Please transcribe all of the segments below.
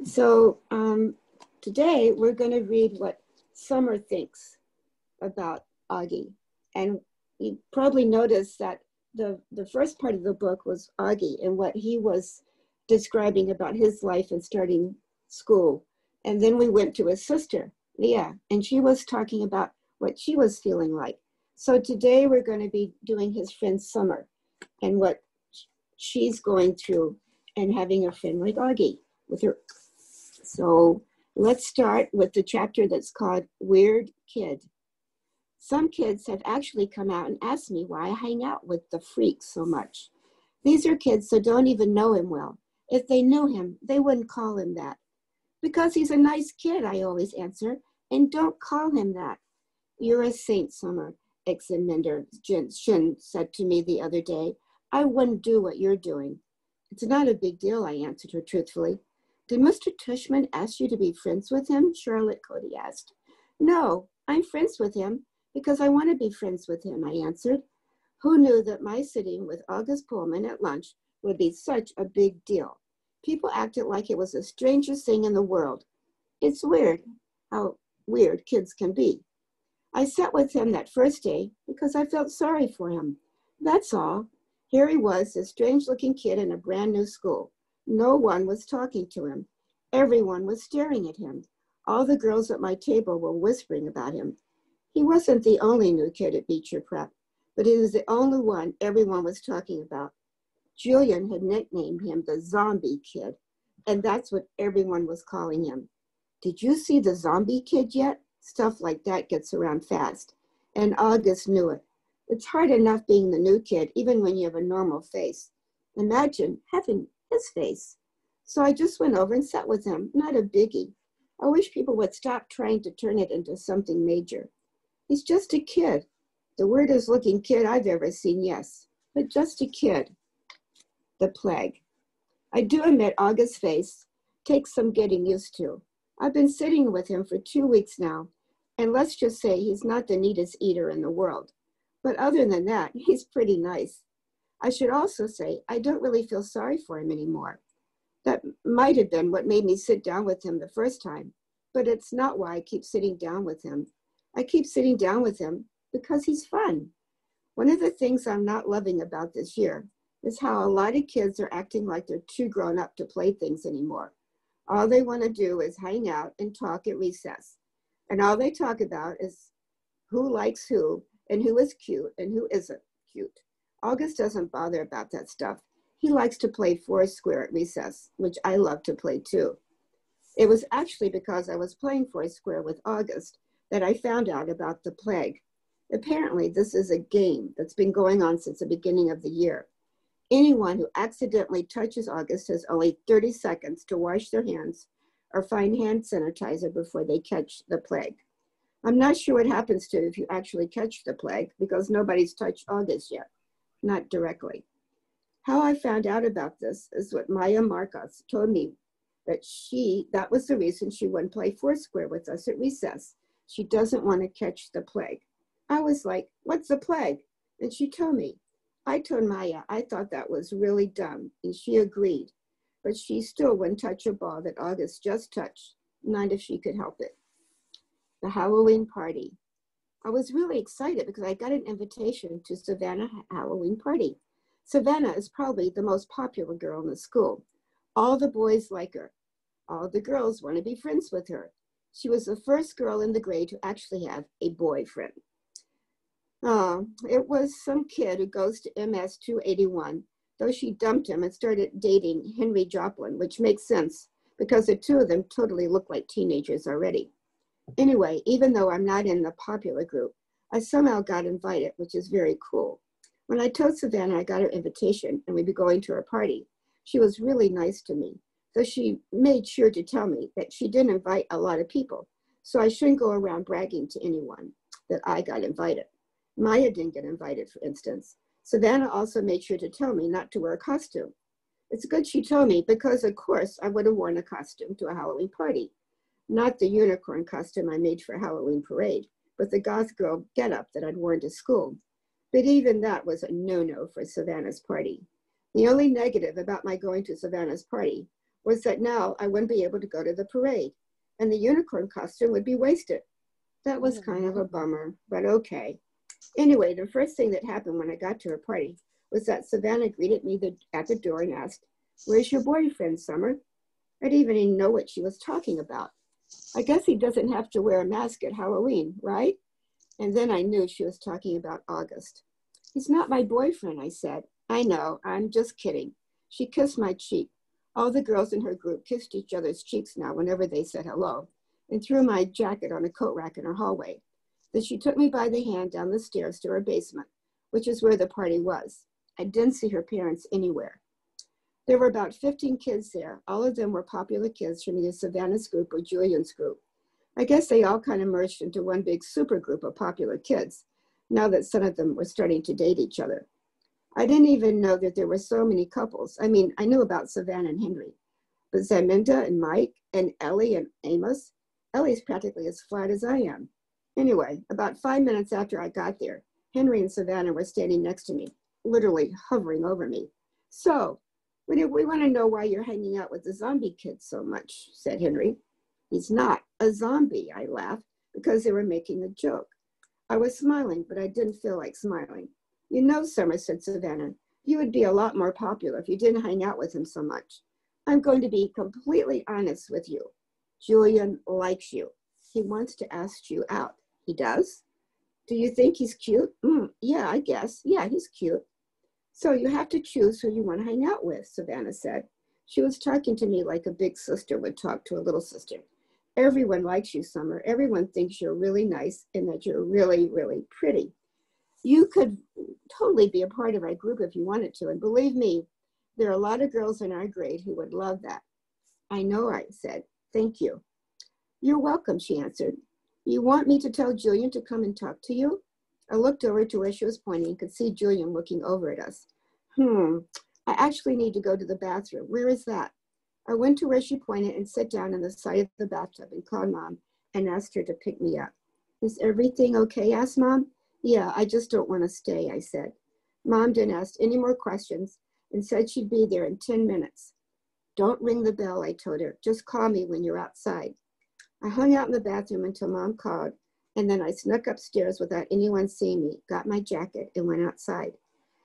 So today we're going to read what Summer thinks about Augie. And you probably noticed that the first part of the book was Augie and what he was describing about his life and starting school. And then we went to his sister, Leah, and she was talking about what she was feeling like. So today we're going to be doing his friend Summer and what she's going through and having a friend like Augie with her. So let's start with the chapter that's called Weird Kid. Some kids have actually come out and asked me why I hang out with the freaks so much. These are kids that don't even know him well. If they knew him, they wouldn't call him that. Because he's a nice kid, I always answer, and don't call him that. You're a saint, Summer, Examender Shin said to me the other day. I wouldn't do what you're doing. It's not a big deal, I answered her truthfully. Did Mr. Tushman ask you to be friends with him? Charlotte Cody asked. No, I'm friends with him because I want to be friends with him, I answered. Who knew that my sitting with August Pullman at lunch would be such a big deal? People acted like it was the strangest thing in the world. It's weird how weird kids can be. I sat with him that first day because I felt sorry for him. That's all. Here he was, this strange-looking kid in a brand new school. No one was talking to him. Everyone was staring at him. All the girls at my table were whispering about him. He wasn't the only new kid at Beecher Prep, but he was the only one everyone was talking about. Julian had nicknamed him the Zombie Kid, and that's what everyone was calling him. Did you see the Zombie Kid yet? Stuff like that gets around fast, and August knew it. It's hard enough being the new kid, even when you have a normal face. Imagine having his face. So I just went over and sat with him, not a biggie. I wish people would stop trying to turn it into something major. He's just a kid. The weirdest looking kid I've ever seen, yes, but just a kid. The plague. I do admit August's face takes some getting used to. I've been sitting with him for 2 weeks now, and let's just say he's not the neatest eater in the world. But other than that, he's pretty nice. I should also say I don't really feel sorry for him anymore. That might have been what made me sit down with him the first time, but it's not why I keep sitting down with him. I keep sitting down with him because he's fun. One of the things I'm not loving about this year is how a lot of kids are acting like they're too grown up to play things anymore. All they want to do is hang out and talk at recess. And all they talk about is who likes who and who is cute and who isn't cute. August doesn't bother about that stuff. He likes to play Foursquare at recess, which I love to play too. It was actually because I was playing Foursquare with August that I found out about the plague. Apparently, this is a game that's been going on since the beginning of the year. Anyone who accidentally touches August has only 30 seconds to wash their hands or find hand sanitizer before they catch the plague. I'm not sure what happens to if you actually catch the plague because nobody's touched August yet, not directly. How I found out about this is what Maya Marcos told me that was the reason she wouldn't play Foursquare with us at recess. She doesn't want to catch the plague. I was like, what's the plague? And she told me. I told Maya I thought that was really dumb, and she agreed. But she still wouldn't touch a ball that August just touched, not if she could help it. The Halloween party. I was really excited because I got an invitation to Savannah Halloween party. Savannah is probably the most popular girl in the school. All the boys like her. All the girls want to be friends with her. She was the first girl in the grade to actually have a boyfriend. It was some kid who goes to MS 281, though she dumped him and started dating Henry Joplin, which makes sense because the two of them totally look like teenagers already. Anyway, even though I'm not in the popular group, I somehow got invited, which is very cool. When I told Savannah I got her invitation and we'd be going to her party, she was really nice to me, though she made sure to tell me that she didn't invite a lot of people, so I shouldn't go around bragging to anyone that I got invited. Maya didn't get invited, for instance. Savannah also made sure to tell me not to wear a costume. It's good she told me because, of course, I would have worn a costume to a Halloween party. Not the unicorn costume I made for a Halloween parade, but the goth girl getup that I'd worn to school. But even that was a no-no for Savannah's party. The only negative about my going to Savannah's party was that now I wouldn't be able to go to the parade, and the unicorn costume would be wasted. That was kind of a bummer, but okay. Anyway, the first thing that happened when I got to her party was that Savannah greeted me at the door and asked, "Where's your boyfriend, Summer?" I didn't even know what she was talking about. I guess he doesn't have to wear a mask at Halloween, right? And then I knew she was talking about August. "He's not my boyfriend," I said. "I know, I'm just kidding." She kissed my cheek. All the girls in her group kissed each other's cheeks now whenever they said hello, and threw my jacket on a coat rack in her hallway. Then she took me by the hand down the stairs to her basement, which is where the party was. I didn't see her parents anywhere. There were about 15 kids there. All of them were popular kids from either Savannah's group or Julian's group. I guess they all kind of merged into one big super group of popular kids, now that some of them were starting to date each other. I didn't even know that there were so many couples. I mean, I knew about Savannah and Henry, but Zaminda and Mike and Ellie and Amos, Ellie's practically as flat as I am. Anyway, about 5 minutes after I got there, Henry and Savannah were standing next to me, literally hovering over me. "So, we want to know why you're hanging out with the zombie kid so much," said Henry. "He's not a zombie," I laughed, because they were making a joke. I was smiling, but I didn't feel like smiling. "You know, Summer," said Savannah, "you would be a lot more popular if you didn't hang out with him so much. I'm going to be completely honest with you. Julian likes you. He wants to ask you out." "He does? Do you think he's cute?" Yeah, I guess. Yeah, he's cute." "So you have to choose who you want to hang out with," Savannah said. She was talking to me like a big sister would talk to a little sister. "Everyone likes you, Summer. Everyone thinks you're really nice and that you're really, really pretty. You could totally be a part of our group if you wanted to. And believe me, there are a lot of girls in our grade who would love that." "I know," I said. "Thank you." "You're welcome," she answered. "You want me to tell Julian to come and talk to you?" I looked over to where she was pointing and could see Julian looking over at us. I actually need to go to the bathroom. Where is that?" I went to where she pointed and sat down on the side of the bathtub and called Mom and asked her to pick me up. "Is everything okay?" asked Mom. "Yeah, I just don't want to stay," I said. Mom didn't ask any more questions and said she'd be there in 10 minutes. "Don't ring the bell," I told her. "Just call me when you're outside." I hung out in the bathroom until Mom called, and then I snuck upstairs without anyone seeing me, got my jacket, and went outside.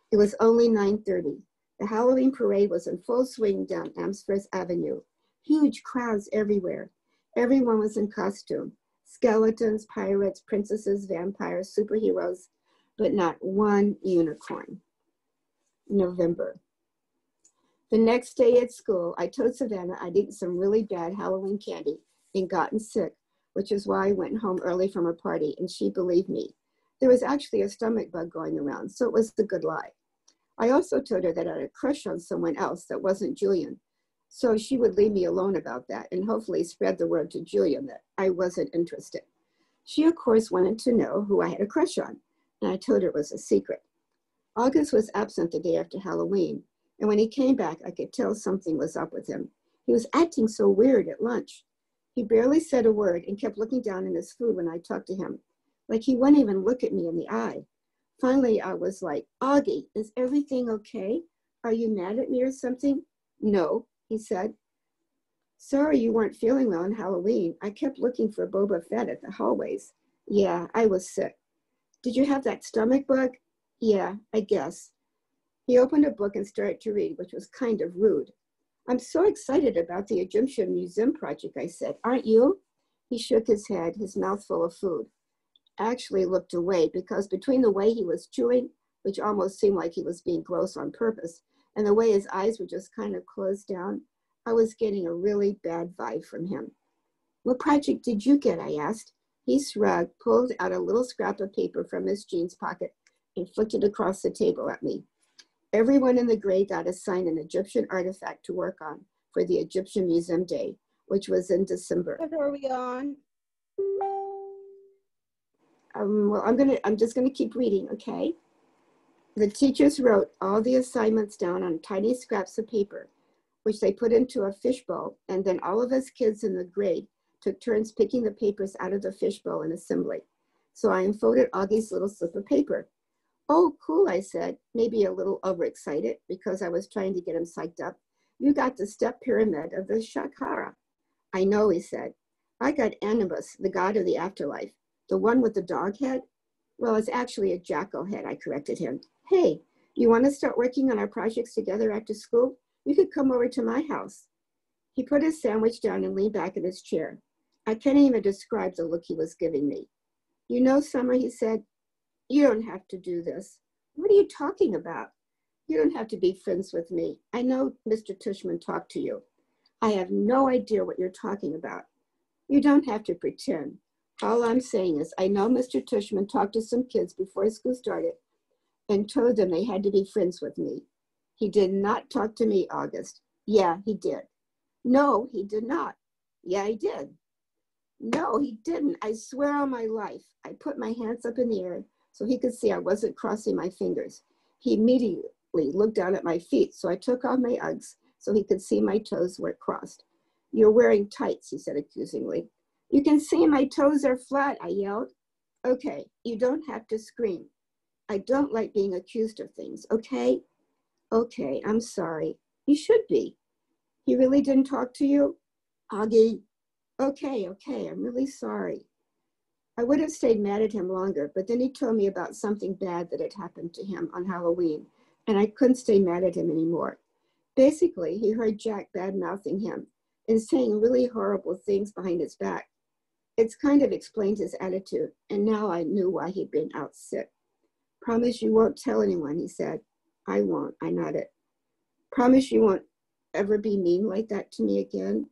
It was only 9:30. The Halloween parade was in full swing down Amherst Avenue. Huge crowds everywhere. Everyone was in costume. Skeletons, pirates, princesses, vampires, superheroes, but not one unicorn. November. The next day at school, I told Savannah I'd eaten some really bad Halloween candy and gotten sick, which is why I went home early from her party, and she believed me. There was actually a stomach bug going around, so it was a good lie. I also told her that I had a crush on someone else that wasn't Julian, so she would leave me alone about that and hopefully spread the word to Julian that I wasn't interested. She, of course, wanted to know who I had a crush on, and I told her it was a secret. August was absent the day after Halloween, and when he came back, I could tell something was up with him. He was acting so weird at lunch. He barely said a word and kept looking down at his food when I talked to him, like he wouldn't even look at me in the eye. Finally, I was like, "Augie, is everything okay? Are you mad at me or something?" "No," he said. "Sorry you weren't feeling well on Halloween. I kept looking for Boba Fett at the hallways." "Yeah, I was sick." "Did you have that stomach bug?" "Yeah, I guess." He opened a book and started to read, which was kind of rude. "I'm so excited about the Egyptian Museum project," I said. "Aren't you?" He shook his head, his mouth full of food. I actually looked away because between the way he was chewing, which almost seemed like he was being gross on purpose, and the way his eyes were just kind of closed down, I was getting a really bad vibe from him. "What project did you get?" I asked. He shrugged, pulled out a little scrap of paper from his jeans pocket, and flicked it across the table at me. "Everyone in the grade got assigned an Egyptian artifact to work on for the Egyptian Museum Day, which was in December." What are we on? Well, I'm just gonna keep reading, okay? "The teachers wrote all the assignments down on tiny scraps of paper, which they put into a fishbowl, and then all of us kids in the grade took turns picking the papers out of the fishbowl in assembly. So I unfolded Augie's little slip of paper. "Oh, cool," I said, maybe a little overexcited because I was trying to get him psyched up You got the step pyramid of the Shakara. I know, he said. I got Animus, the god of the afterlife. The one with the dog head? Well, it's actually a jackal head, I corrected him. Hey, you want to start working on our projects together after school? You could come over to my house. He put his sandwich down and leaned back in his chair. I can't even describe the look he was giving me. You know, Summer, he said, you don't have to do this. What are you talking about? You don't have to be friends with me. I know Mr. Tushman talked to you. I have no idea what you're talking about. You don't have to pretend. All I'm saying is I know Mr. Tushman talked to some kids before school started and told them they had to be friends with me. He did not talk to me, August. Yeah, he did. No, he did not. Yeah, he did. No, he didn't. I swear on my life. I put my hands up in the air so he could see I wasn't crossing my fingers. He immediately looked down at my feet, so I took off my Uggs so he could see my toes were crossed. You're wearing tights, he said accusingly. You can see my toes are flat, I yelled. Okay, you don't have to scream. I don't like being accused of things, okay? Okay, I'm sorry. You should be. He really didn't talk to you? Augie. Okay, I'm really sorry. I would have stayed mad at him longer, but then he told me about something bad that had happened to him on Halloween, and I couldn't stay mad at him anymore. Basically, he heard Jack bad-mouthing him and saying really horrible things behind his back. It's kind of explained his attitude, and now I knew why he'd been out sick. Promise you won't tell anyone, he said. I won't, I nodded. Promise you won't ever be mean like that to me again?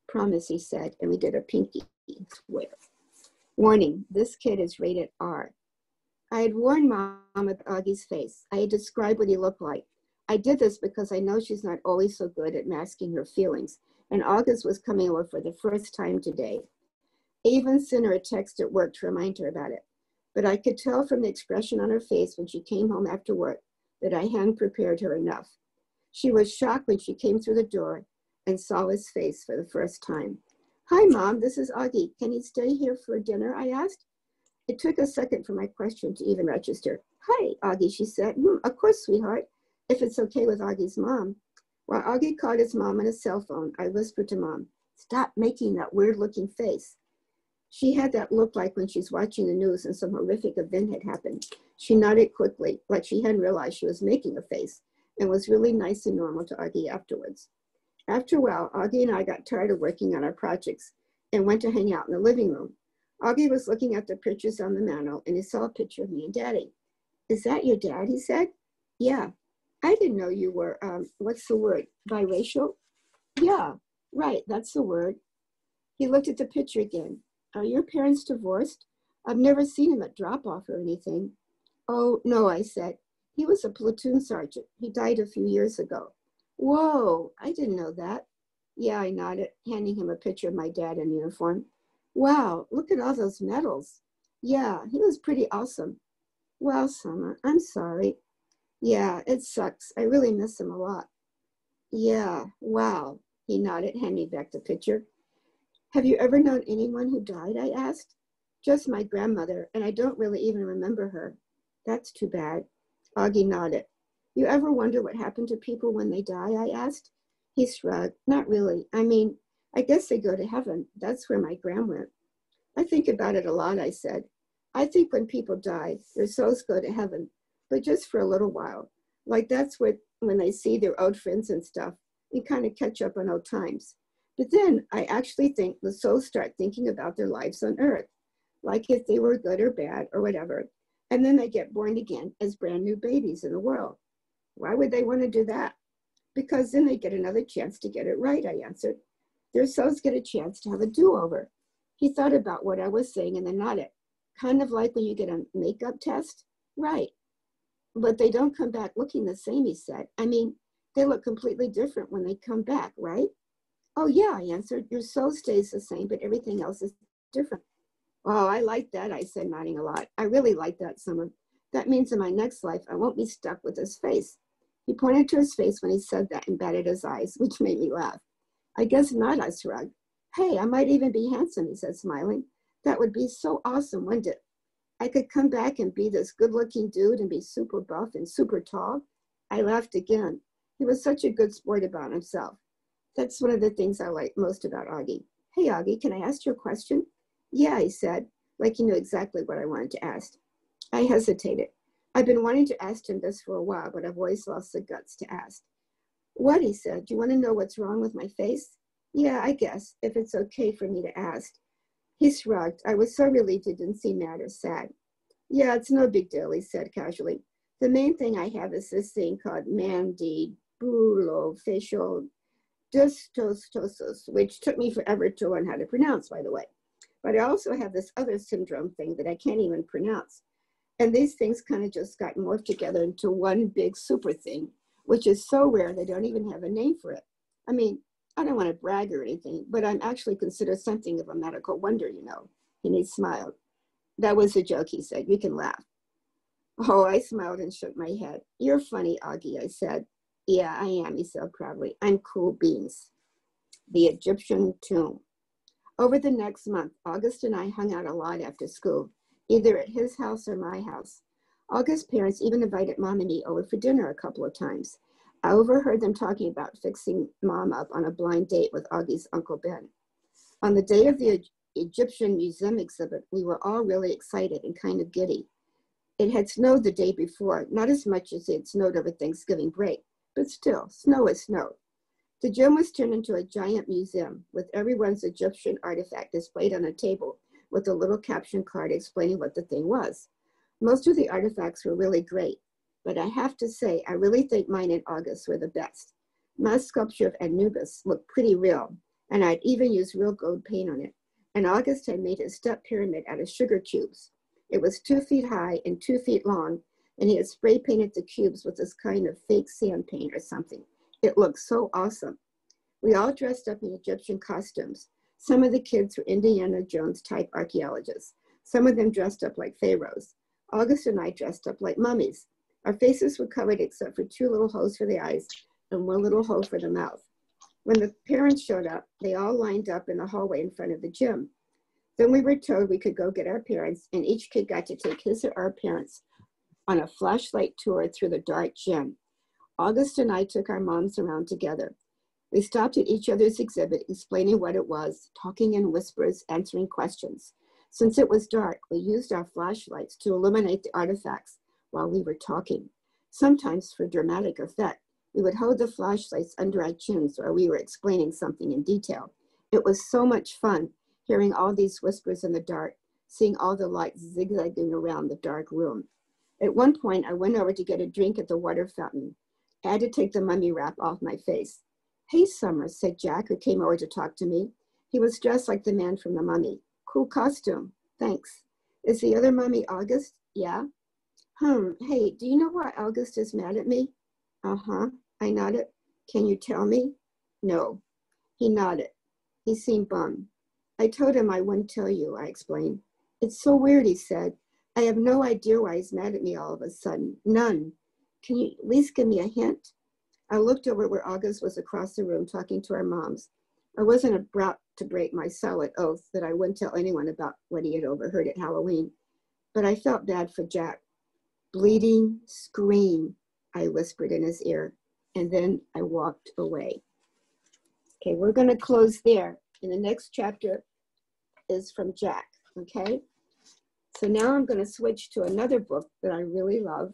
Promise, he said, and we did a pinky swear. Warning, this kid is rated R. I had warned Mom of Augie's face. I had described what he looked like. I did this because I know she's not always so good at masking her feelings, and August was coming over for the first time today. I even sent her a text at work to remind her about it, but I could tell from the expression on her face when she came home after work that I hadn't prepared her enough. She was shocked when she came through the door and saw his face for the first time. Hi, Mom, this is Augie. Can you stay here for dinner, I asked. It took a second for my question to even register. Hi, Augie, she said. Of course, sweetheart, if it's okay with Augie's mom. While Augie called his mom on his cell phone, I whispered to Mom, stop making that weird-looking face. She had that look like when she's watching the news and some horrific event had happened. She nodded quickly, like she hadn't realized she was making a face, and was really nice and normal to Augie afterwards. After a while, Augie and I got tired of working on our projects and went to hang out in the living room. Augie was looking at the pictures on the mantel, and he saw a picture of me and Daddy. Is that your dad, he said? Yeah. I didn't know you were, what's the word, biracial? Yeah, right, that's the word. He looked at the picture again. Are your parents divorced? I've never seen him at drop-off or anything. Oh, no, I said. He was a platoon sergeant. He died a few years ago. Whoa, I didn't know that. Yeah, I nodded, handing him a picture of my dad in uniform. Wow, look at all those medals. Yeah, he was pretty awesome. Well, Summer, I'm sorry. Yeah, it sucks. I really miss him a lot. Yeah, wow. He nodded, handing back the picture. Have you ever known anyone who died, I asked. Just my grandmother, and I don't really even remember her. That's too bad. Augie nodded. You ever wonder what happened to people when they die, I asked. He shrugged. Not really. I mean, I guess they go to heaven. That's where my gran went. I think about it a lot, I said. I think when people die, their souls go to heaven, but just for a little while. Like that's what, when they see their old friends and stuff, and kind of catch up on old times. But then I actually think the souls start thinking about their lives on earth, like if they were good or bad or whatever, and then they get born again as brand new babies in the world. Why would they want to do that? Because then they get another chance to get it right, I answered. Their souls get a chance to have a do-over. He thought about what I was saying and then nodded. Kind of like when you get a makeup test? Right. But they don't come back looking the same, he said. I mean, they look completely different when they come back, right? Oh yeah, I answered. Your soul stays the same, but everything else is different. Oh, I like that, I said, nodding a lot. I really like that, Summer. That means in my next life, I won't be stuck with his face. He pointed to his face when he said that and batted his eyes, which made me laugh. I guess not, I shrugged. Hey, I might even be handsome, he said, smiling. That would be so awesome, wouldn't it? I could come back and be this good-looking dude and be super buff and super tall. I laughed again. He was such a good sport about himself. That's one of the things I like most about Augie. Hey, Augie, can I ask you a question? Yeah, he said, like he knew exactly what I wanted to ask. I hesitated. I've been wanting to ask him this for a while, but I've always lost the guts to ask. What, he said, do you want to know what's wrong with my face? Yeah, I guess, if it's okay for me to ask. He shrugged. I was so relieved it didn't seem mad or sad. Yeah, it's no big deal, he said casually. The main thing I have is this thing called mandibulofacial dysostosis, which took me forever to learn how to pronounce, by the way. But I also have this other syndrome thing that I can't even pronounce. And these things kind of just got morphed together into one big super thing, which is so rare they don't even have a name for it. I mean, I don't want to brag or anything, but I'm actually considered something of a medical wonder, you know. And he smiled. That was a joke, he said. You can laugh. Oh, I smiled and shook my head. You're funny, Augie, I said. Yeah, I am, he said proudly. I'm cool beans. The Egyptian tomb. Over the next month, August and I hung out a lot after school, either at his house or my house. August's parents even invited Mom and me over for dinner a couple of times. I overheard them talking about fixing Mom up on a blind date with Augie's Uncle Ben. On the day of the Egyptian Museum exhibit, we were all really excited and kind of giddy. It had snowed the day before, not as much as it had snowed over Thanksgiving break, but still, snow is snow. The gym was turned into a giant museum with everyone's Egyptian artifact displayed on a table with a little caption card explaining what the thing was. Most of the artifacts were really great, but I have to say, I really think mine and August were the best. My sculpture of Anubis looked pretty real, and I'd even used real gold paint on it. And August had made his step pyramid out of sugar cubes. It was 2 feet high and 2 feet long, and he had spray painted the cubes with this kind of fake sand paint or something. It looked so awesome. We all dressed up in Egyptian costumes. Some of the kids were Indiana Jones type archaeologists. Some of them dressed up like pharaohs. August and I dressed up like mummies. Our faces were covered except for 2 little holes for the eyes and 1 little hole for the mouth. When the parents showed up, they all lined up in the hallway in front of the gym. Then we were told we could go get our parents, and each kid got to take his or our parents on a flashlight tour through the dark gym. August and I took our moms around together. We stopped at each other's exhibit, explaining what it was, talking in whispers, answering questions. Since it was dark, we used our flashlights to illuminate the artifacts while we were talking. Sometimes, for dramatic effect, we would hold the flashlights under our chins while we were explaining something in detail. It was so much fun hearing all these whispers in the dark, seeing all the lights zigzagging around the dark room. At one point, I went over to get a drink at the water fountain. I had to take the mummy wrap off my face. Hey, Summers, said Jack, who came over to talk to me. He was dressed like the man from the mummy. Cool costume. Thanks. Is the other mummy August? Yeah. Hey, do you know why August is mad at me? Uh-huh. I nodded. Can you tell me? No. He nodded. He seemed bummed. I told him I wouldn't tell you, I explained. It's so weird, he said. I have no idea why he's mad at me all of a sudden. None. Can you at least give me a hint? I looked over where August was across the room talking to our moms. I wasn't about to break my solid oath that I wouldn't tell anyone about what he had overheard at Halloween, but I felt bad for Jack. Bleeding scream, I whispered in his ear, and then I walked away. Okay, we're going to close there. And the next chapter is from Jack, okay? So now I'm going to switch to another book that I really love.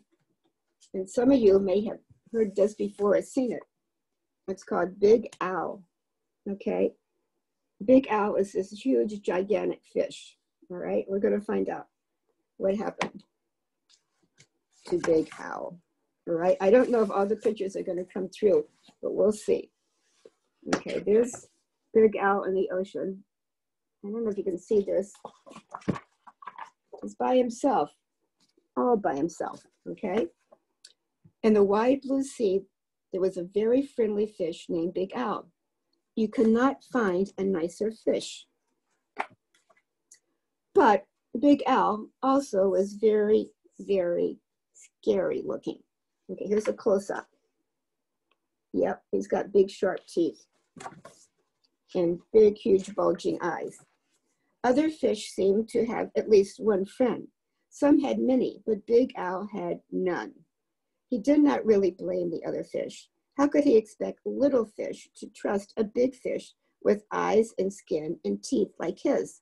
And some of you may have heard this before or seen it. It's called Big Owl, okay? Big Owl is this huge, gigantic fish, all right? We're going to find out what happened to Big Owl, all right? I don't know if all the pictures are going to come through, but we'll see. Okay, there's Big Owl in the ocean. I don't know if you can see this. He's by himself, all by himself, okay? In the wide blue sea, there was a very friendly fish named Big Owl. You could not find a nicer fish. But Big Owl also was very, very scary looking. Okay, here's a close-up. Yep, he's got big, sharp teeth and big, huge, bulging eyes. Other fish seemed to have at least one friend. Some had many, but Big Owl had none. He did not really blame the other fish. How could he expect little fish to trust a big fish with eyes and skin and teeth like his?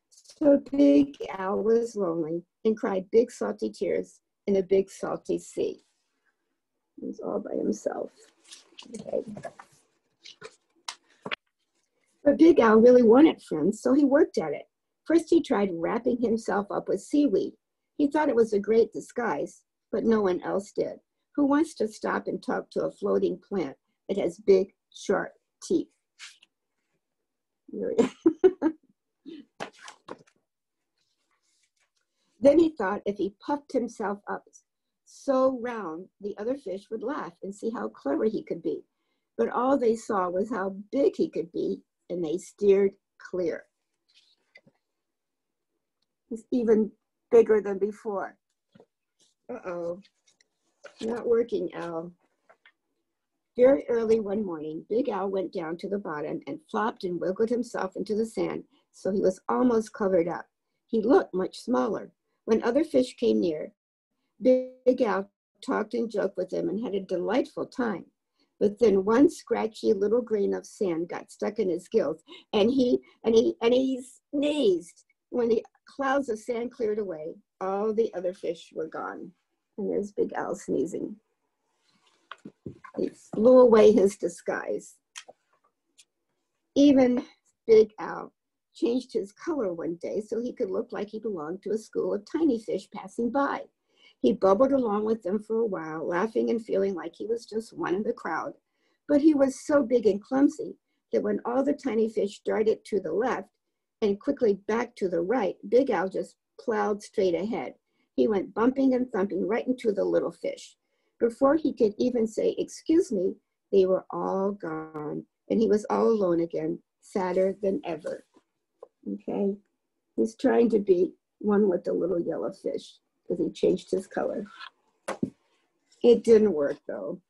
So Big Al was lonely and cried big salty tears in a big salty sea. He was all by himself. Okay. But Big Al really wanted friends, so he worked at it. First, he tried wrapping himself up with seaweed. He thought it was a great disguise, but no one else did. Who wants to stop and talk to a floating plant that has big, sharp teeth? Then he thought if he puffed himself up so round, the other fish would laugh and see how clever he could be. But all they saw was how big he could be, and they steered clear. He's even bigger than before. Uh-oh, not working, Al. Very early one morning, Big Al went down to the bottom and flopped and wiggled himself into the sand, so he was almost covered up. He looked much smaller. When other fish came near, Big Al talked and joked with them and had a delightful time. But then one scratchy little grain of sand got stuck in his gills, and he sneezed. When the clouds of sand cleared away, all the other fish were gone. And there's Big Al sneezing. He flew away his disguise. Even Big Al changed his color one day so he could look like he belonged to a school of tiny fish passing by. He bubbled along with them for a while, laughing and feeling like he was just one in the crowd. But he was so big and clumsy that when all the tiny fish darted to the left and quickly back to the right, Big Al just plowed straight ahead. He went bumping and thumping right into the little fish. Before he could even say, "Excuse me," they were all gone, and he was all alone again, sadder than ever. Okay? He's trying to be one with the little yellow fish because he changed his color. It didn't work, though.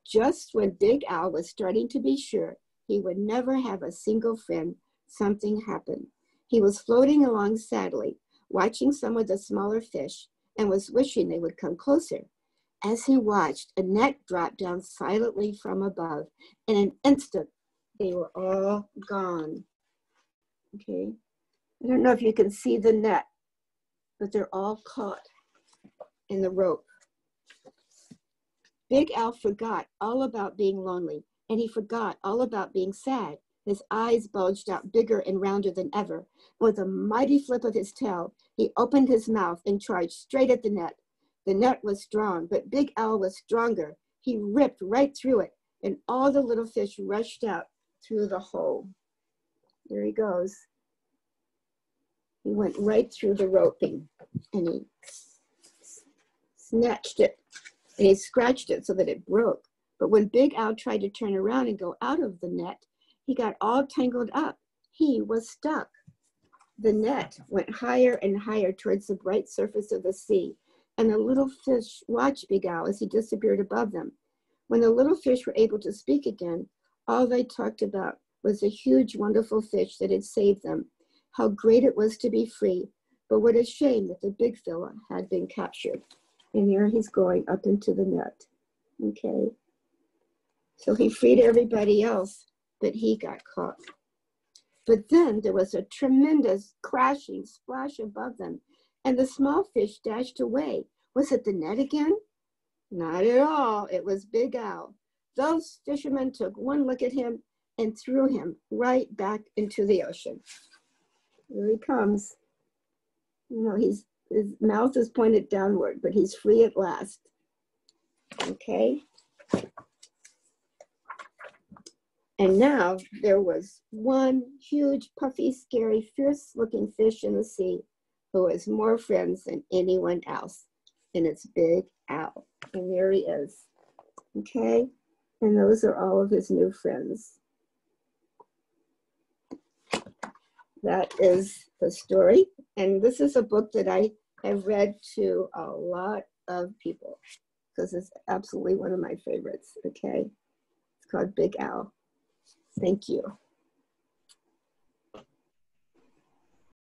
Just when Big Al was starting to be sure he would never have a single friend, something happened. He was floating along sadly, watching some of the smaller fish, and was wishing they would come closer. As he watched, a net dropped down silently from above. In an instant, they were all gone. Okay, I don't know if you can see the net, but they're all caught in the rope. Big Al forgot all about being lonely, and he forgot all about being sad. His eyes bulged out bigger and rounder than ever. With a mighty flip of his tail, he opened his mouth and charged straight at the net. The net was strong, but Big Al was stronger. He ripped right through it, and all the little fish rushed out through the hole. There he goes. He went right through the roping, and he snatched it, and he scratched it so that it broke. But when Big Al tried to turn around and go out of the net, he got all tangled up. He was stuck. The net went higher and higher towards the bright surface of the sea, and the little fish watched Big Al as he disappeared above them. When the little fish were able to speak again, all they talked about was the huge, wonderful fish that had saved them, how great it was to be free, but what a shame that the big fella had been captured. And there he's going up into the net. Okay. So he freed everybody else, but he got caught. But then there was a tremendous crashing splash above them, and the small fish dashed away. Was it the net again? Not at all. It was Big Al. Those fishermen took one look at him and threw him right back into the ocean. Here he comes. You know, his mouth is pointed downward, but he's free at last. Okay. And now there was one huge, puffy, scary, fierce-looking fish in the sea who has more friends than anyone else, and it's Big Al. And there he is. Okay. And those are all of his new friends. That is the story. And this is a book that I have read to a lot of people because it's absolutely one of my favorites. Okay. It's called Big Al. Thank you.